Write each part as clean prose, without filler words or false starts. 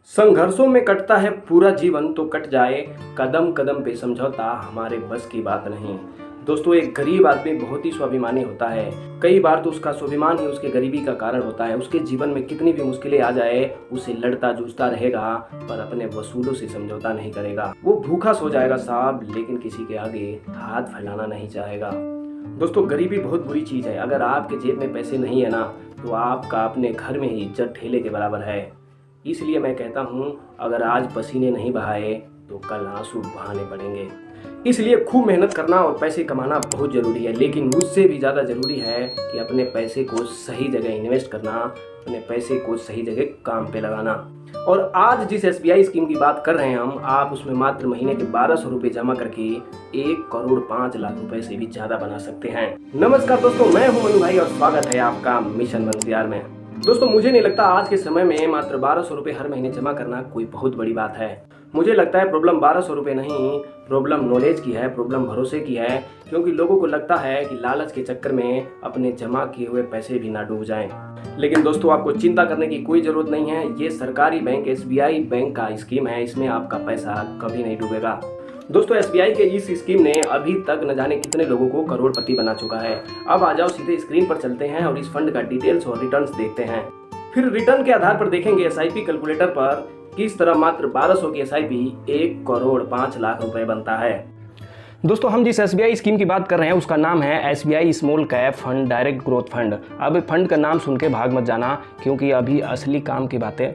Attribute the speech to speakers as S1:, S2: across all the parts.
S1: संघर्षों में कटता है पूरा जीवन तो कट जाए, कदम कदम पे समझौता हमारे बस की बात नहीं। दोस्तों, एक गरीब आदमी बहुत ही स्वाभिमानी होता है। कई बार तो उसका स्वाभिमान ही उसके गरीबी का कारण होता है। उसके जीवन में कितनी भी मुश्किलें आ जाए, उसे लड़ता जूझता रहेगा, पर अपने वसूलों से समझौता नहीं करेगा। वो भूखा सो जाएगा साहब, लेकिन किसी के आगे हाथ फैलाना नहीं चाहेगा। दोस्तों, गरीबी बहुत बुरी चीज है। अगर आपके जेब में पैसे नहीं है ना, तो आपका अपने घर में ही इज्जत ठेले के बराबर है। इसलिए मैं कहता हूँ, अगर आज पसीने नहीं बहाए तो कल आंसू बहाने पड़ेंगे। इसलिए खूब मेहनत करना और पैसे कमाना बहुत जरूरी है, लेकिन मुझसे भी ज़्यादा जरूरी है कि अपने पैसे को सही जगह इन्वेस्ट करना, अपने पैसे को सही जगह काम पे लगाना। और आज जिस SBI स्कीम की बात कर रहे हैं हम, आप उसमें मात्र महीने के 1200 रुपये जमा करके 1,05,00,000 से भी ज़्यादा बना सकते हैं। नमस्कार दोस्तों, मैं हूं मनु भाई और स्वागत है आपका मिशन बंसियार में। दोस्तों, मुझे नहीं लगता आज के समय में मात्र 1200 रुपये हर महीने जमा करना कोई बहुत बड़ी बात है। मुझे लगता है प्रॉब्लम 1200 रुपये नहीं, प्रॉब्लम नॉलेज की है, प्रॉब्लम भरोसे की है। क्योंकि लोगों को लगता है कि लालच के चक्कर में अपने जमा किए हुए पैसे भी ना डूब जाएं। लेकिन दोस्तों, आपको चिंता करने की कोई ज़रूरत नहीं है। ये सरकारी बैंक SBI बैंक का स्कीम है, इसमें आपका पैसा कभी नहीं डूबेगा। दोस्तों, SBI के इस स्कीम ने अभी तक न जाने कितने लोगों को करोड़पति बना चुका है। अब आ जाओ सीधे स्क्रीन पर चलते हैं और इस फंड का डिटेल्स और रिटर्न्स देखते हैं। फिर रिटर्न के आधार पर देखेंगे SIP कैलकुलेटर पर किस तरह मात्र 1200 की SIP 1,05,00,000 रुपए बनता है। दोस्तों, हम जिस SBI स्कीम की बात कर रहे हैं उसका नाम है SBI small cap fund direct growth fund. अब फंड का नाम सुन के भाग मत जाना, क्योंकि अभी असली काम की बातें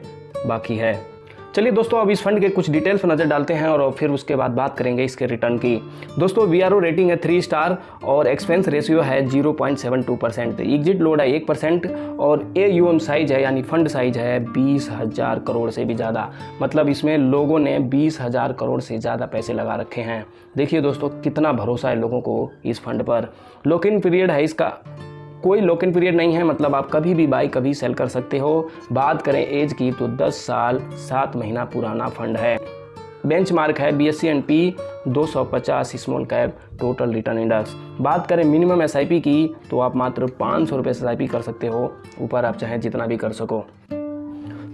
S1: बाकी है। चलिए दोस्तों, अब इस फंड के कुछ डिटेल्स पर नज़र डालते हैं और फिर उसके बाद बात करेंगे इसके रिटर्न की। दोस्तों, VRO रेटिंग है 3 स्टार और एक्सपेंस रेशियो है 0.72%, एग्जिट लोड है 1% और AUM साइज है यानी फंड साइज है 20,000 करोड़ से भी ज़्यादा। मतलब इसमें लोगों ने 20,000 करोड़ से ज़्यादा पैसे लगा रखे हैं। देखिए दोस्तों, कितना भरोसा है लोगों को इस फंड पर। लॉक इन पीरियड है इसका, कोई लॉक इन पीरियड नहीं है, मतलब आप कभी भी बाई कभी सेल कर सकते हो। बात करें एज की तो 10 साल 7 महीना पुराना फंड है। बेंचमार्क है BSE&P 250 small cap total return index. बात करें मिनिमम SIP की तो आप मात्र 500 रुपये SIP कर सकते हो, ऊपर आप चाहे जितना भी कर सको।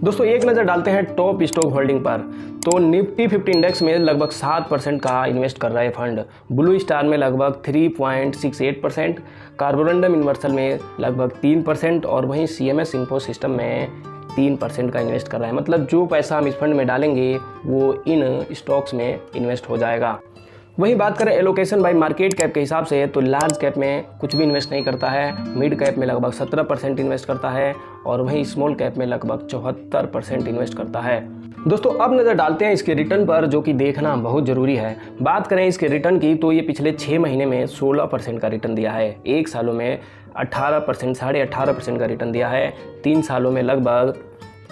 S1: दोस्तों, एक नज़र डालते हैं टॉप स्टॉक होल्डिंग पर। तो निफ्टी 50 इंडेक्स में लगभग 7% का इन्वेस्ट कर रहा है फंड, ब्लू स्टार में लगभग 3.68%, कार्बोरंडम यूनिवर्सल में लगभग 3% और वहीं CMS इन्फो सिस्टम में 3% का इन्वेस्ट कर रहा है। मतलब जो पैसा हम इस फंड में डालेंगे वो इन स्टॉक्स में इन्वेस्ट हो जाएगा। वहीं बात करें एलोकेशन बाय मार्केट कैप के हिसाब से तो लार्ज कैप में कुछ भी इन्वेस्ट नहीं करता है, मिड कैप में लगभग 17% इन्वेस्ट करता है और वहीं स्मॉल कैप में लगभग 74% इन्वेस्ट करता है। दोस्तों, अब नज़र डालते हैं इसके रिटर्न पर, जो कि देखना बहुत ज़रूरी है। बात करें इसके रिटर्न की तो ये पिछले 6 महीने में 16% का रिटर्न दिया है, 1 सालों में 18%, 18.5% का रिटर्न दिया है, 3 सालों में लगभग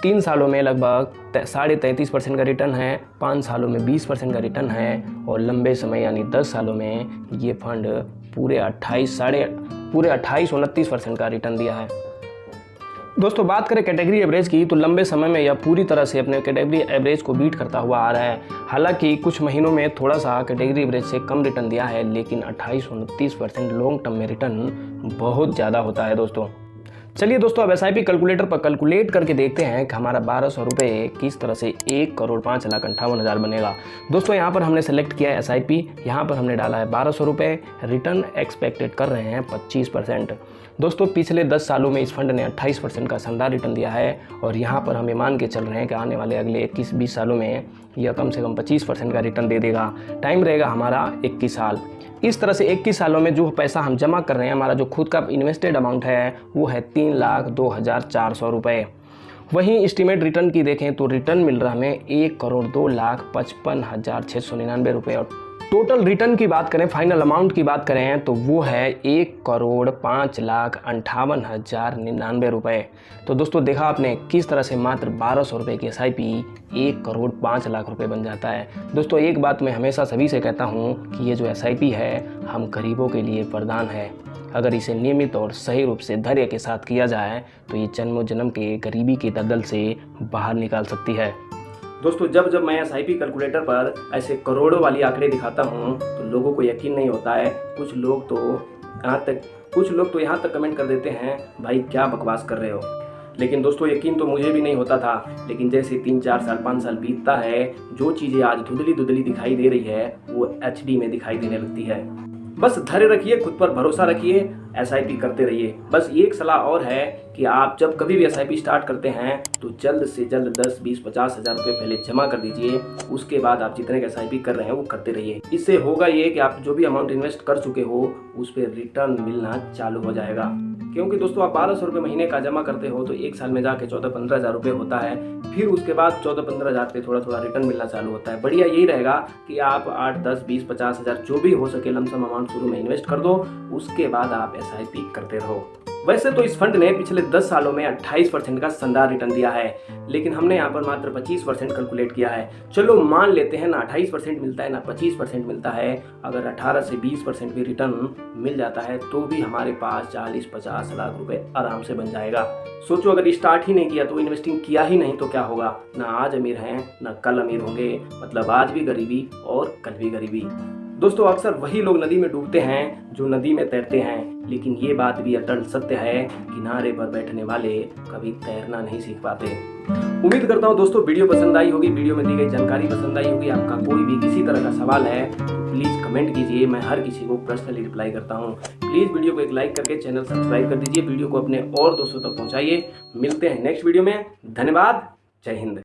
S1: 33.5% का रिटर्न है, 5 सालों में 20% का रिटर्न है और लंबे समय यानी 10 सालों में ये फंड पूरे 28-29% का रिटर्न दिया है। दोस्तों, बात करें कैटेगरी एवरेज की तो लंबे समय में यह पूरी तरह से अपने कैटेगरी एवरेज को बीट करता हुआ आ रहा है। हालांकि कुछ महीनों में थोड़ा सा कैटेगरी एवरेज से कम रिटर्न दिया है, लेकिन 28-29% लॉन्ग टर्म में रिटर्न बहुत ज़्यादा होता है। दोस्तों, चलिए दोस्तों, अब SIP कैलकुलेटर पर कैलकुलेट करके देखते हैं कि हमारा 1200 रुपये किस तरह से 1,05,58,000 बनेगा। दोस्तों, यहाँ पर हमने सेलेक्ट किया है SIP, यहाँ पर हमने डाला है 1200 रुपये, रिटर्न एक्सपेक्टेड कर रहे हैं 25%। दोस्तों, पिछले 10 सालों में इस फंड ने 28% का शानदार रिटर्न दिया है और यहाँ पर हमें मान के चल रहे हैं कि आने वाले अगले 21-20 सालों में यह कम से कम 25% का रिटर्न दे देगा। टाइम रहेगा हमारा 21 साल। इस तरह से 21 सालों में जो पैसा हम जमा कर रहे हैं, हमारा जो खुद का इन्वेस्टेड अमाउंट है वो है 3,02,400 रुपये। वहीं एस्टीमेट रिटर्न की देखें तो रिटर्न मिल रहा हमें 1,02,55,699 रुपये और टोटल रिटर्न की बात करें, फाइनल अमाउंट की बात करें तो वो है 1,05,58,099 रुपये। तो दोस्तों, देखा आपने किस तरह से मात्र 1200 रुपये की SIP 1,05,00,000 रुपये बन जाता है। दोस्तों, एक बात मैं हमेशा सभी से कहता हूँ कि ये जो SIP है हम गरीबों के लिए वरदान है। अगर इसे नियमित और सही रूप से धैर्य के साथ किया जाए तो ये जन्मों जन्म के गरीबी के दलदल से बाहर निकाल सकती है। दोस्तों, जब मैं SIP कैलकुलेटर पर ऐसे करोड़ों वाली आंकड़े दिखाता हूँ तो लोगों को यकीन नहीं होता है। कुछ लोग तो यहाँ तक कमेंट कर देते हैं, भाई क्या बकवास कर रहे हो। लेकिन दोस्तों यकीन तो मुझे भी नहीं होता था, लेकिन जैसे 3-4 साल 5 साल बीतता है, जो चीज़ें आज धुंधली धुंधली दिखाई दे रही है वो HD में दिखाई देने लगती है। बस धैर्य रखिए, खुद पर भरोसा रखिए, SIP करते रहिए। बस एक सलाह और है कि आप जब कभी भी SIP स्टार्ट करते हैं तो जल्द से जल्द 10, 20, 50 हज़ार रुपये पहले जमा कर दीजिए। उसके बाद आप जितने का SIP कर रहे हैं वो करते रहिए। इससे होगा ये कि आप जो भी अमाउंट इन्वेस्ट कर चुके हो उस पर रिटर्न मिलना चालू हो जाएगा। क्योंकि दोस्तों आप 1200 रुपये महीने का जमा करते हो तो एक साल में जाके 14-15 हज़ार रुपये होता है। फिर उसके बाद 14-15 हज़ार पे थोड़ा थोड़ा रिटर्न मिलना चालू होता है। बढ़िया यही रहेगा कि आप 8, 10, 20, 50 हज़ार जो भी हो सके लमसम अमाउंट शुरू में इन्वेस्ट कर दो, उसके बाद आप SIP करते रहो। वैसे तो इस फंड ने पिछले 10 सालों में 28% का शानदार रिटर्न दिया है, लेकिन हमने यहाँ पर मात्र 25% कैलकुलेट किया है। चलो मान लेते हैं ना 28% मिलता है ना 25% मिलता है, अगर 18 से 20% भी रिटर्न मिल जाता है तो भी हमारे पास 40-50 लाख रुपए आराम से बन जाएगा। सोचो अगर स्टार्ट ही नहीं किया तो इन्वेस्टिंग किया ही नहीं तो क्या होगा। ना आज अमीर हैं ना कल अमीर होंगे, मतलब आज भी गरीबी और कल भी गरीबी। दोस्तों अक्सर वही लोग नदी में डूबते हैं जो नदी में तैरते हैं, लेकिन ये बात भी अटल सत्य है, किनारे पर बैठने वाले कभी तैरना नहीं सीख पाते। उम्मीद करता हूँ दोस्तों वीडियो पसंद आई होगी, वीडियो में दी गई जानकारी पसंद आई होगी। आपका कोई भी किसी तरह का सवाल है तो प्लीज़ कमेंट कीजिए, मैं हर किसी को पर्सनली रिप्लाई करता हूँ। प्लीज़ वीडियो को एक लाइक करके चैनल सब्सक्राइब कर दीजिए, वीडियो को अपने और दोस्तों तक पहुँचाइए। मिलते हैं नेक्स्ट वीडियो में। धन्यवाद, जय हिंद।